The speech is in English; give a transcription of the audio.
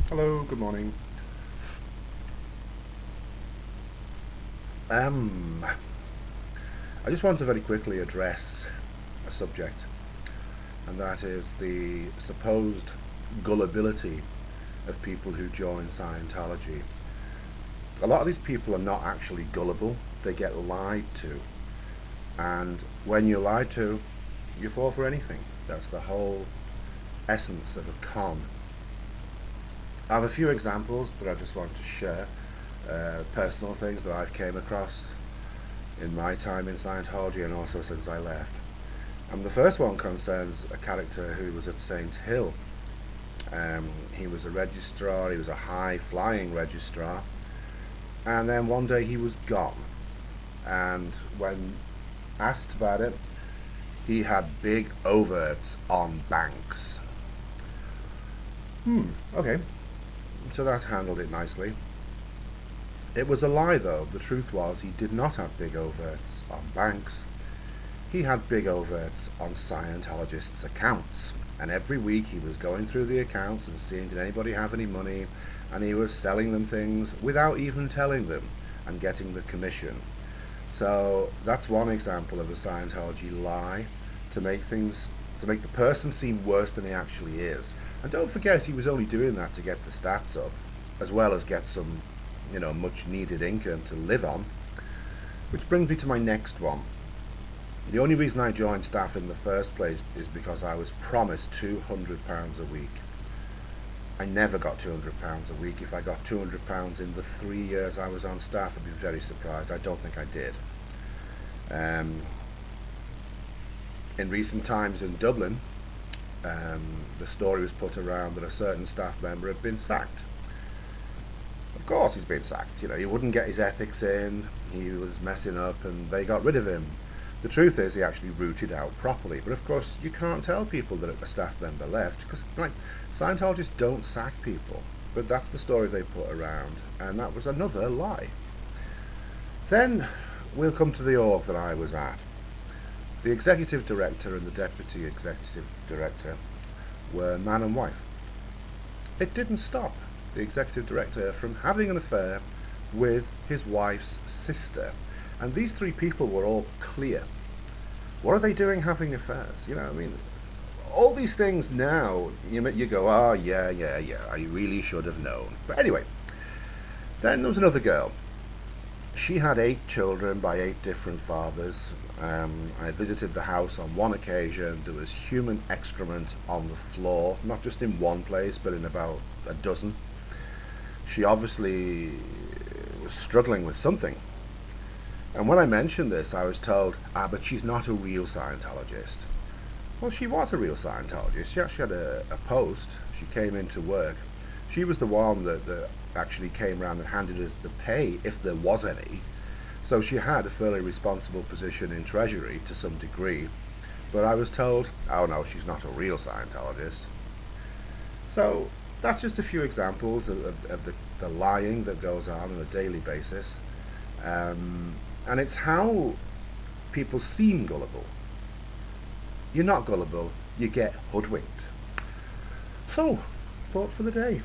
Hello, good morning. I just want to very quickly address a subject, and that is the supposed gullibility of people who join Scientology. A lot of these people are not actually gullible, they get lied to. And when you're lied to, you fall for anything. That's the whole essence of a con. I have a few examples that I just want to share, personal things that I've came across in my time in Scientology and also since I left. And the first one concerns a character who was at St. Hill. He was a registrar, he was a high-flying registrar, and then one day he was gone. And when asked about it, he had big overts on banks. Okay. So that handled it nicely. It was a lie though. The truth was he did not have big overts on banks. He had big overts on Scientologists' accounts. And every week he was going through the accounts and seeing did anybody have any money, and he was selling them things without even telling them and getting the commission. So that's one example of a Scientology lie to make the person seem worse than he actually is. And don't forget, he was only doing that to get the stats up, as well as get some, much needed income to live on. Which brings me to my next one. The only reason I joined staff in the first place is because I was promised £200 a week. I never got £200 a week. If I got £200 in the 3 years I was on staff, I'd be very surprised. I don't think I did. In recent times in Dublin, the story was put around that a certain staff member had been sacked. Of course he's been sacked. He wouldn't get his ethics in, he was messing up, and they got rid of him. The truth is he actually rooted out properly, but of course you can't tell people that a staff member left, because Scientologists don't sack people. But that's the story they put around, and that was another lie. Then we'll come to the org that I was at. The executive director and the deputy executive director were man and wife. It didn't stop the executive director from having an affair with his wife's sister. And these three people were all clear. What are they doing having affairs? All these things now, you go, oh, yeah, I really should have known. But anyway, then there was another girl. She had 8 children by 8 different fathers. I visited the house on one occasion. There was human excrement on the floor, not just in one place, but in about a dozen. She obviously was struggling with something. And when I mentioned this, I was told, but she's not a real Scientologist. Well, she was a real Scientologist. She actually had a post. She came into work. She was the one that actually came around and handed us the pay, if there was any. So she had a fairly responsible position in Treasury to some degree. But I was told, oh no, she's not a real Scientologist. So that's just a few examples of the lying that goes on a daily basis. And it's how people seem gullible. You're not gullible, you get hoodwinked. So, thought for the day.